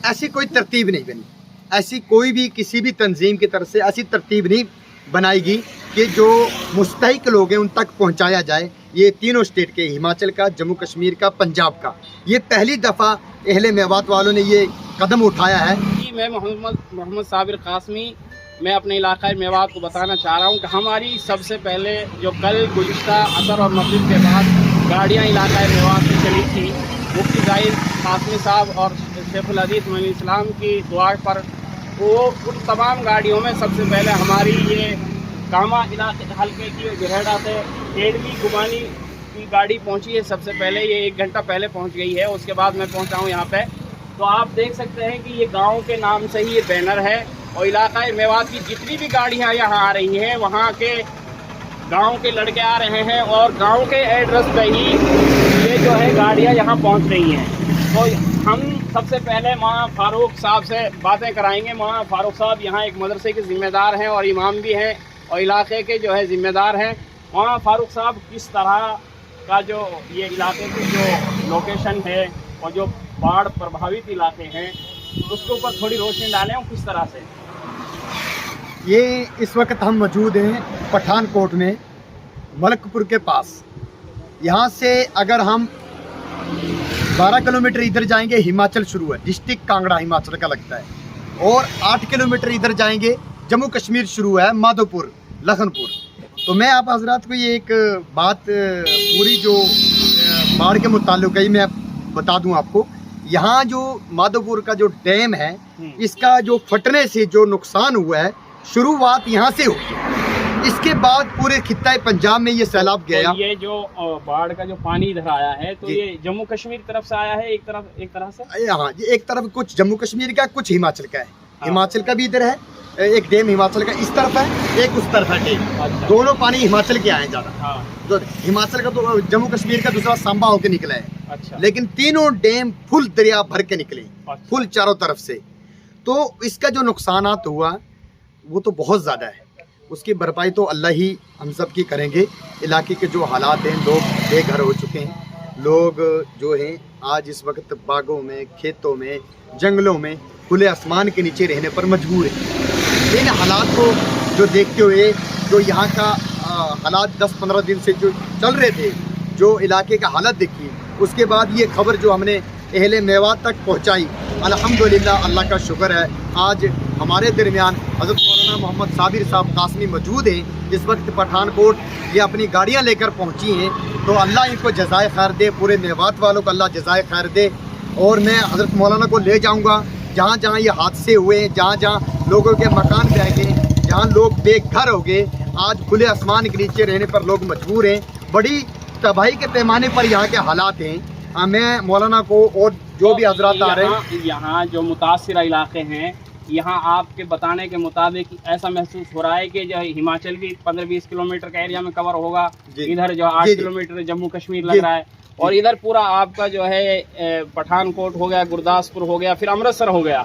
ऐसी कोई तरतीब नहीं बनी, ऐसी कोई भी किसी भी तंजीम की तरफ से ऐसी तरतीब नहीं बनाएगी कि जो मुस्तहिक लोग हैं उन तक पहुंचाया जाए। ये तीनों स्टेट के, हिमाचल का, जम्मू कश्मीर का, पंजाब का, ये पहली दफ़ा अहले मेवात वालों ने ये कदम उठाया है। मैं मोहम्मद साबिर कासमी, मैं अपने इलाक़े मेवात को बताना चाह रहा हूँ कि हमारी सबसे पहले जो कल गुज़िश्ता असर और मग़रिब के बाद गाड़ियाँ इलाक़े मेवात से चली थी, मुफ्ती ज़ाहिद कासमी साहब और शेखुल हदीस मोइन इस्लाम की दुआ पर, वो उन तमाम गाड़ियों में सबसे पहले हमारी ये कामा इलाके हल्के की जरहेड़ा से एडमी गुमानी की गाड़ी पहुंची है। सबसे पहले ये 1 घंटा पहले पहुंच गई है, उसके बाद मैं पहुंचा हूं यहाँ पे। तो आप देख सकते हैं कि ये गांव के नाम से ही ये बैनर है और इलाका मेवात की जितनी भी गाड़ियाँ यहाँ आ रही हैं वहाँ के गाँव के लड़के आ रहे हैं और गाँव के एड्रेस पे ही ये जो है गाड़ियाँ यहाँ पहुँच रही हैं। तो हम सबसे पहले मौलाना फारूक साहब से बातें कराएंगे। मौलाना फारूक साहब यहाँ एक मदरसे के ज़िम्मेदार हैं और इमाम भी हैं और इलाके के जो है ज़िम्मेदार हैं। मौलाना फारूक साहब, किस तरह का जो ये इलाके की जो लोकेशन है और जो बाढ़ प्रभावित इलाके हैं उसके ऊपर थोड़ी रोशनी डालें और किस तरह से। ये इस वक्त हम मौजूद हैं पठानकोट में, मलकपुर के पास। यहाँ से अगर हम 12 किलोमीटर इधर जाएंगे हिमाचल शुरू है, डिस्ट्रिक्ट कांगड़ा हिमाचल का लगता है, और 8 किलोमीटर इधर जाएंगे जम्मू कश्मीर शुरू है, माधोपुर, लखनपुर। तो मैं आप हजरात को ये एक बात पूरी जो बाढ़ के मुताल्लिक़ है मैं बता दूं आपको। यहाँ जो माधोपुर का जो डैम है, इसका जो फटने से जो नुकसान हुआ है, शुरुआत यहाँ से हुई है। इसके बाद पूरे खित्ता पंजाब में ये सैलाब गया। तो ये जो बाढ़ का जो पानी इधर आया है, तो ये जम्मू कश्मीर की तरफ से आया है एक तरह से। हाँ, ये एक तरफ कुछ जम्मू कश्मीर का, कुछ हिमाचल का है। हाँ। हिमाचल का भी इधर है, एक डैम हिमाचल का इस तरफ है, एक उस तरफ है डैम। अच्छा। दोनों पानी हिमाचल के आए ज़्यादा। हाँ। तो हिमाचल का तो जम्मू कश्मीर का दूसरा सांबा होके निकला है। अच्छा। लेकिन तीनों डैम फुल दरिया भर के निकले। अच्छा। फुल चारों तरफ से। तो इसका जो नुकसानात हुआ वो तो बहुत ज़्यादा है, उसकी भरपाई तो अल्लाह ही हम सब की करेंगे। इलाके के जो हालात हैं, लोग बेघर हो चुके हैं, लोग जो हैं आज इस वक्त बागों में, खेतों में, जंगलों में, खुले आसमान के नीचे रहने पर मजबूर हैं। इन हालात को जो देखते हुए, जो यहाँ का हालात 10-15 दिन से जो चल रहे थे, जो इलाके का हालत देखी, उसके बाद ये खबर जो हमने अहले मेवात तक पहुँचाई, अल्हम्दुलिल्लाह, अल्लाह का शुक्र है। आज हमारे दरमियान हज़रत मौलाना मोहम्मद साबिर साहब कासमी मौजूद हैं। इस वक्त पठानकोट ये अपनी गाड़ियाँ लेकर पहुँची हैं। तो अल्लाह इनको जज़ाए खैर दे, पूरे मेवात वालों को अल्लाह जज़ाए खैर दे। और मैं हज़रत मौलाना को ले जाऊँगा जहाँ जहाँ ये हादसे हुए हैं, जहाँ जहाँ लोगों के मकान बह गए, जहाँ लोग बेघर हो गए, आज खुले आसमान के नीचे रहने पर लोग मजबूर हैं। बड़ी तबाही के पैमाने पर यहाँ के हालात हैं। मैं मौलाना को और जो भी हजरात आ रहे हैं, यहाँ जो मुतासिर इलाके हैं, यहाँ आपके बताने के मुताबिक ऐसा महसूस हो रहा है कि जो हिमाचल भी 15-20 किलोमीटर का एरिया में कवर होगा, इधर जो 8 किलोमीटर जम्मू कश्मीर लग रहा है, और इधर पूरा आपका जो है पठानकोट हो गया, गुरदासपुर हो गया, फिर अमृतसर हो गया।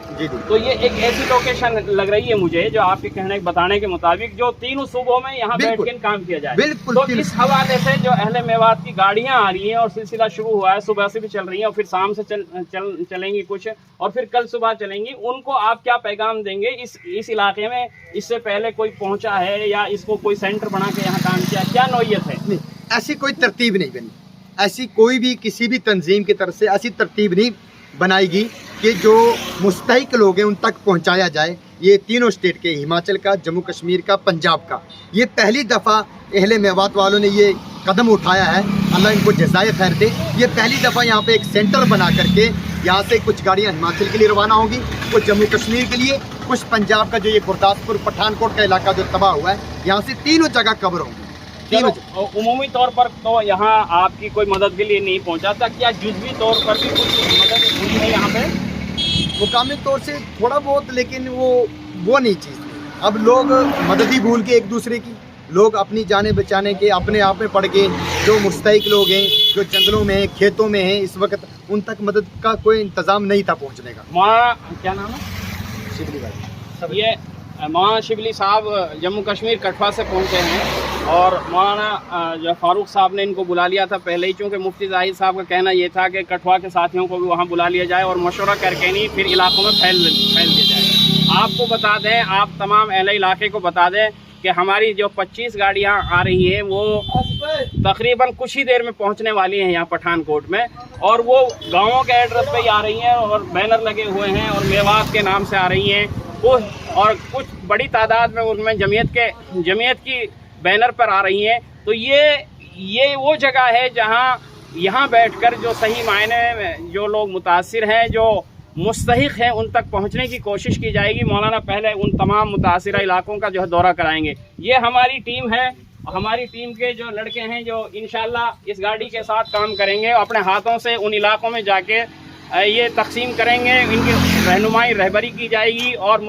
तो ये एक ऐसी लोकेशन लग रही है मुझे, जो आपके कहने बताने के मुताबिक जो तीनों सूबों में यहाँ बैठ के काम किया जाए। तो इस हवाले से जो अहले मेवात की गाड़ियाँ आ रही हैं और सिलसिला शुरू हुआ है, सुबह से भी चल रही हैं और फिर शाम से चलेंगी कुछ, और फिर कल सुबह चलेंगी, उनको आप क्या पैगाम देंगे? इस इलाके में इससे पहले कोई पहुँचा है या इसको कोई सेंटर बना के यहाँ काम किया, क्या नौयत है? नहीं, ऐसी कोई तरतीब नहीं बनी, ऐसी कोई भी किसी भी तंजीम की तरफ से ऐसी तरतीब नहीं बनाएगी कि जो मुस्तहिक लोग हैं उन तक पहुंचाया जाए। ये तीनों स्टेट के, हिमाचल का, जम्मू कश्मीर का, पंजाब का, ये पहली दफ़ा अहले मेवात वालों ने ये कदम उठाया है। अल्लाह इनको जज़ाए खैर दे। ये पहली दफ़ा यहाँ पे एक सेंटर बना करके यहाँ से कुछ गाड़ियाँ हिमाचल के लिए रवाना होंगी, कुछ जम्मू कश्मीर के लिए, कुछ पंजाब का जो ये गुरदासपुर पठानकोट का इलाका जो तबाह हुआ है, यहाँ से तीनों जगह कवर होंगी। उमूमी तौर पर तो यहाँ आपकी कोई मदद के लिए नहीं पहुँचा था, क्या जुज़वी तौर पर भी कुछ मदद हुई है यहाँ पे? मुकामी तौर से थोड़ा बहुत, लेकिन वो नहीं चीज़। अब लोग मदद ही भूल के एक दूसरे की, लोग अपनी जानें बचाने के अपने आप में पड़ गए। जो मुस्तहिक लोग हैं, जो जंगलों में हैं, खेतों में हैं, इस वक्त उन तक मदद का कोई इंतज़ाम नहीं था पहुँचने का। वहाँ क्या नाम है? ये مولانا شبلی صاحب جموں کشمیر کٹھوا سے پہنچے ہیں اور مولانا جو فاروق صاحب نے ان کو بلا لیا تھا پہلے ہی، چونکہ مفتی زاہد صاحب کا کہنا یہ تھا کہ کٹھوا کے ساتھیوں کو بھی وہاں بلا لیا جائے اور مشورہ کر کے نہیں پھر علاقوں میں پھیل دیا جائے۔ آپ کو بتا دیں، آپ تمام اہل علاقے کو بتا دیں کہ ہماری جو 25 گاڑیاں آ رہی ہیں وہ تقریباً کچھ ہی دیر میں پہنچنے والی ہیں یہاں پٹھان کوٹ میں، اور وہ گاؤں کے ایڈریس پہ ہی آ رہی ہیں اور بینر لگے ہوئے ہیں اور میوات کے نام سے آ رہی ہیں، اور کچھ بڑی تعداد میں ان میں جمعیت کی بینر پر آ رہی ہیں۔ تو یہ وہ جگہ ہے جہاں یہاں بیٹھ کر جو صحیح معنی میں جو لوگ متاثر ہیں، جو مستحق ہیں، ان تک پہنچنے کی کوشش کی جائے گی۔ مولانا پہلے ان تمام متاثرہ علاقوں کا جو ہے دورہ کرائیں گے۔ یہ ہماری ٹیم ہے، ہماری ٹیم کے جو لڑکے ہیں جو انشاءاللہ اس گاڑی کے ساتھ کام کریں گے، اپنے ہاتھوں سے ان علاقوں میں جا کے یہ تقسیم کریں گے، ان کی رہنمائی رہبری کی جائے گی اور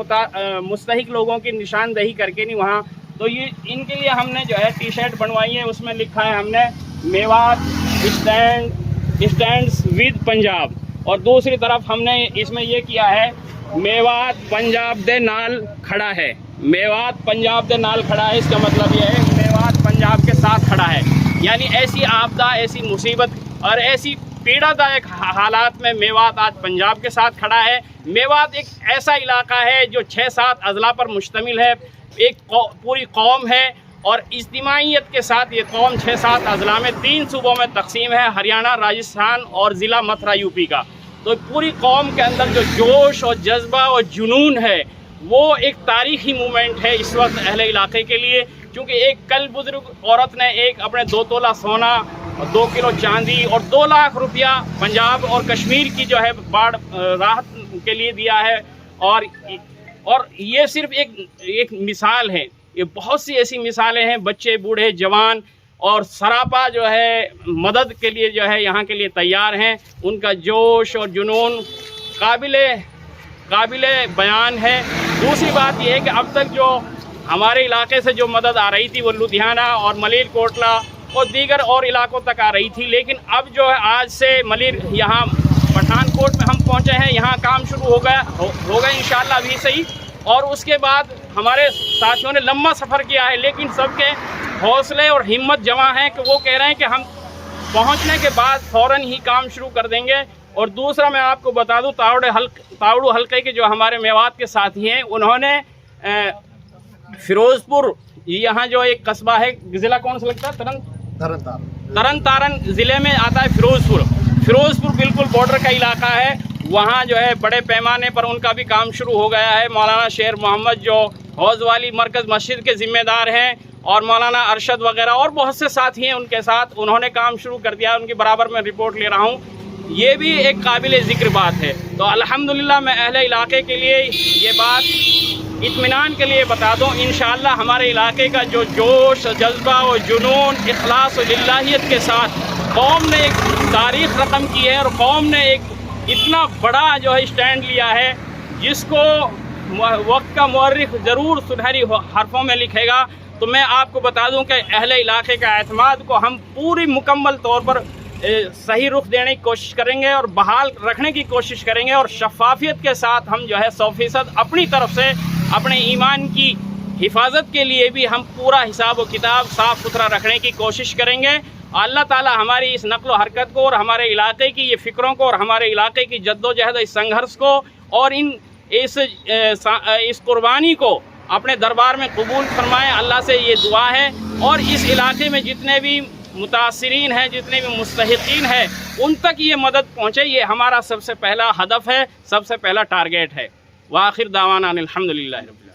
مستحق لوگوں کی نشاندہی کر کے نہیں وہاں۔ تو یہ ان کے لیے ہم نے جو ہے ٹی شرٹ بنوائی ہے، اس میں لکھا ہے ہم نے میوات اسٹینڈز ود پنجاب، اور دوسری طرف ہم نے اس میں یہ کیا ہے میوات پنجاب دے نال کھڑا ہے۔ میوات پنجاب دے نال کھڑا ہے، اس کا مطلب یہ ہے میوات پنجاب کے ساتھ کھڑا ہے، یعنی ایسی آپدہ، ایسی مصیبت اور ایسی پیڑا دائق حالات میں میوات آج پنجاب کے ساتھ کھڑا ہے۔ میوات ایک ایسا علاقہ ہے جو 6-7 اضلاع پر مشتمل ہے، ایک پوری قوم ہے، اور اجتماعیت کے ساتھ یہ قوم 6-7 اضلاع میں 3 صوبوں میں تقسیم ہے، ہریانہ، راجستھان اور ضلع متھرا یوپی کا۔ تو پوری قوم کے اندر جو جوش اور جذبہ اور جنون ہے وہ ایک تاریخی مومنٹ ہے اس وقت اہل علاقے کے لیے، کیونکہ ایک کل بزرگ عورت نے ایک اپنے 2 تولہ سونا، 2 کلو چاندی اور 2 لاکھ روپیہ پنجاب اور کشمیر کی جو ہے باڑھ راحت کے لیے دیا ہے، اور یہ صرف ایک مثال ہے، یہ بہت سی ایسی مثالیں ہیں، بچے، بوڑھے، جوان اور سراپا جو ہے مدد کے لیے جو ہے یہاں کے لیے تیار ہیں۔ ان کا جوش اور جنون قابل بیان ہے۔ دوسری بات یہ ہے کہ اب تک جو ہمارے علاقے سے جو مدد آ رہی تھی وہ لدھیانہ اور ملیر کوٹلہ اور دیگر اور علاقوں تک آ رہی تھی، لیکن اب جو ہے آج سے ملیر یہاں پٹھان کوٹ میں ہم پہنچے ہیں، یہاں کام شروع ہو گیا انشاءاللہ ابھی سے ہی، اور اس کے بعد ہمارے ساتھیوں نے لمبا سفر کیا ہے، لیکن سب کے حوصلے اور ہمت جمع ہیں کہ وہ کہہ رہے ہیں کہ ہم پہنچنے کے بعد فوراً ہی کام شروع کر دیں گے۔ اور دوسرا میں آپ کو بتا دوں، تاوڑو حلقے کے جو ہمارے میوات کے ساتھی ہیں، انہوں نے فیروز پور، یہاں جو ایک قصبہ ہے، ضلع کون سا لگتا ہے؟ ترن تارن ضلع میں آتا ہے فیروز پور بالکل بارڈر کا علاقہ ہے، وہاں جو ہے بڑے پیمانے پر ان کا بھی کام شروع ہو گیا ہے۔ مولانا شیر محمد جو حوض والی مرکز مسجد کے ذمہ دار ہیں، اور مولانا ارشد وغیرہ اور بہت سے ساتھی ہیں ان کے ساتھ، انہوں نے کام شروع کر دیا، ان کی برابر میں رپورٹ لے رہا ہوں۔ یہ بھی ایک قابل ذکر بات ہے۔ تو الحمدللہ میں اہل علاقے کے لیے یہ بات اطمینان کے لیے بتا دوں، انشاءاللہ ہمارے علاقے کا جو جوش، جذبہ و جنون، اخلاص و للہیت کے ساتھ قوم نے ایک تاریخ رقم کی ہے، اور قوم نے ایک اتنا بڑا جو ہے اسٹینڈ لیا ہے، جس کو وقت کا مورخ ضرور سنہری حرفوں میں لکھے گا۔ تو میں آپ کو بتا دوں کہ اہل علاقے کا اعتماد کو ہم پوری مکمل طور پر صحیح رخ دینے کی کوشش کریں گے اور بحال رکھنے کی کوشش کریں گے، اور شفافیت کے ساتھ ہم جو ہے 100% اپنی طرف سے اپنے ایمان کی حفاظت کے لیے بھی ہم پورا حساب و کتاب صاف ستھرا رکھنے کی کوشش کریں گے۔ اللہ تعالی ہماری اس نقل و حرکت کو اور ہمارے علاقے کی یہ فکروں کو اور ہمارے علاقے کی جد و جہد، اس سنگھرش کو اور اس قربانی کو اپنے دربار میں قبول فرمائے، اللہ سے یہ دعا ہے۔ اور اس علاقے میں جتنے بھی متاثرین ہیں، جتنے بھی مستحقین ہیں، ان تک یہ مدد پہنچے، یہ ہمارا سب سے پہلا ہدف ہے، سب سے پہلا ٹارگیٹ ہے۔ وآخر دعوانا الحمدللہ رب العالمین۔